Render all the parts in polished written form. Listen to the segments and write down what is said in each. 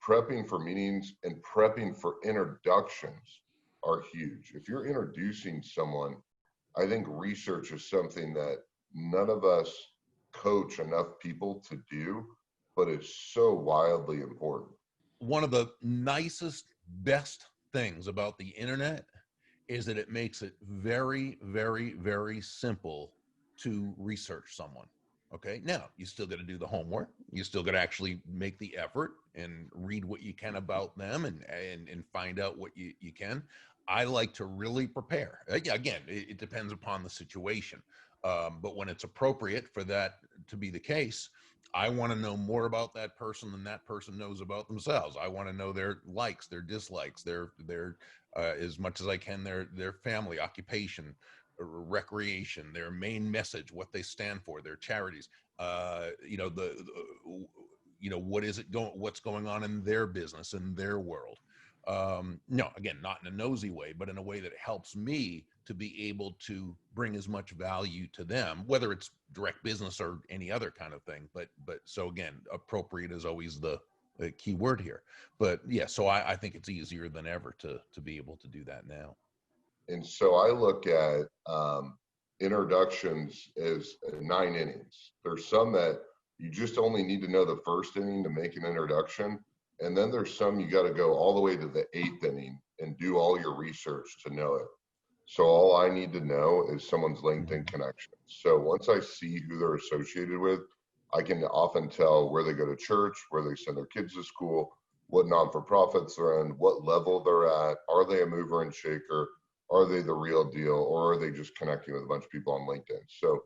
prepping for meetings and prepping for introductions are huge. If you're introducing someone, I think research is something that none of us coach enough people to do, but it's so wildly important. One of the nicest, best things about the internet is that it makes it very, very, very simple to research someone. Okay. Now, you still got to do the homework. You still got to actually make the effort and read what you can about them and find out what you can. I like to really prepare. Again, it depends upon the situation. But when it's appropriate for that to be the case, I want to know more about that person than that person knows about themselves. I want to know their likes, their dislikes, their as much as I can, their family, occupation, recreation, their main message, what they stand for, their charities. What is it going? What's going on in their business, in their world? No, again, not in a nosy way, but in a way that helps me to be able to bring as much value to them, whether it's direct business or any other kind of thing. But so again, appropriate is always the key word here. But yeah, so I think it's easier than ever to be able to do that now. And so I look at introductions as 9 innings. There's some that you just only need to know the first inning to make an introduction. And then there's some you got to go all the way to the 8th inning and do all your research to know it. So all I need to know is someone's LinkedIn connection. So once I see who they're associated with, I can often tell where they go to church, where they send their kids to school, what non-for-profits they're in, what level they're at. Are they a mover and shaker? Are they the real deal? Or are they just connecting with a bunch of people on LinkedIn? So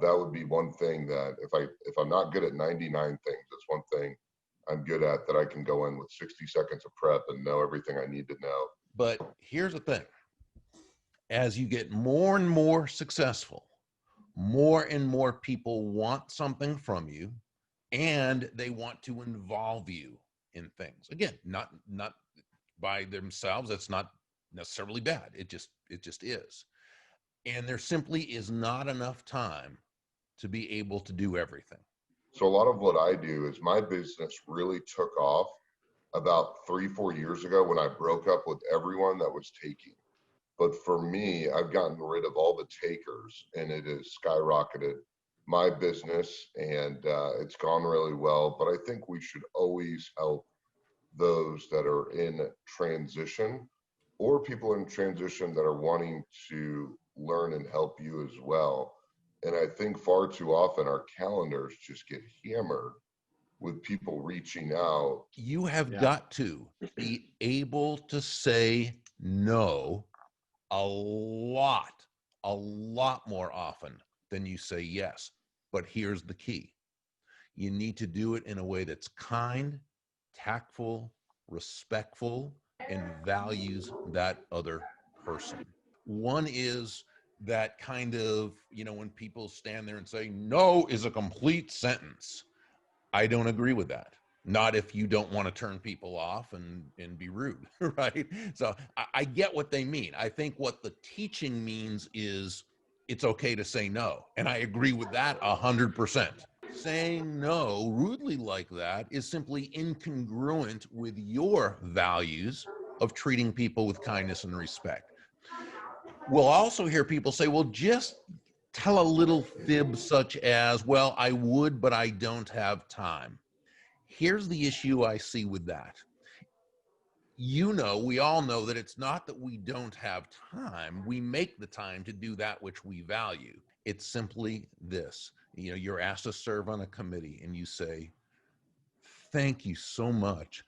that would be one thing that if I'm not good at 99 things, that's one thing I'm good at that I can go in with 60 seconds of prep and know everything I need to know. But here's the thing. As you get more and more successful, more and more people want something from you and they want to involve you in things. Again, not by themselves. That's not necessarily bad. It just is. And there simply is not enough time to be able to do everything. So a lot of what I do is my business really took off about 3-4 years ago when I broke up with everyone that was taking. But for me, I've gotten rid of all the takers and it has skyrocketed my business and it's gone really well. But I think we should always help those that are in transition or people in transition that are wanting to learn and help you as well. And I think far too often our calendars just get hammered with people reaching out. You have got to be able to say no a lot more often than you say yes. But here's the key. You need to do it in a way that's kind, tactful, respectful, and values that other person. One is that kind of, when people stand there and say, no is a complete sentence. I don't agree with that. Not if you don't want to turn people off and be rude, right? So I get what they mean. I think what the teaching means is it's okay to say no. And I agree with that 100%. Saying no rudely like that is simply incongruent with your values of treating people with kindness and respect. We'll also hear people say, well, just tell a little fib such as, well, I would, but I don't have time. Here's the issue I see with that. We all know that it's not that we don't have time. We make the time to do that which we value. It's simply this. You're asked to serve on a committee and you say, thank you so much.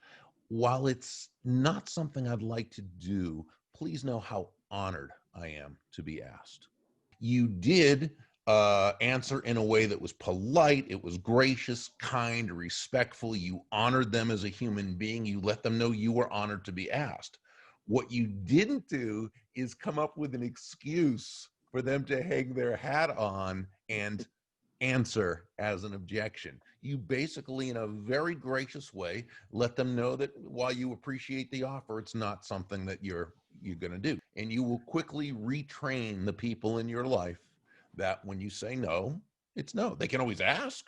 While it's not something I'd like to do, please know how honored I am to be asked. You did answer in a way that was polite, it was gracious, kind, respectful. You honored them as a human being. You let them know you were honored to be asked. What you didn't do is come up with an excuse for them to hang their hat on and answer as an objection. You basically, in a very gracious way, let them know that while you appreciate the offer, it's not something that you're going to do. And you will quickly retrain the people in your life that when you say no, it's no. They can always ask,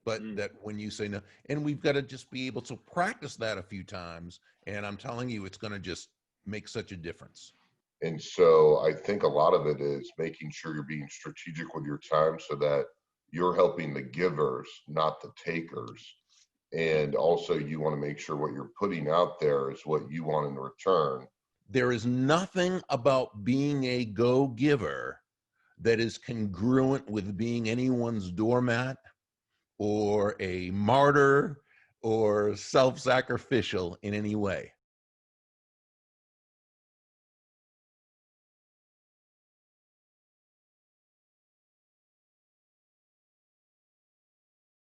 but that when you say no, and we've got to just be able to practice that a few times. And I'm telling you, it's going to just make such a difference. And so I think a lot of it is making sure you're being strategic with your time so that you're helping the givers, not the takers. And also, you want to make sure what you're putting out there is what you want in return. There is nothing about being a go-giver that is congruent with being anyone's doormat or a martyr or self-sacrificial in any way.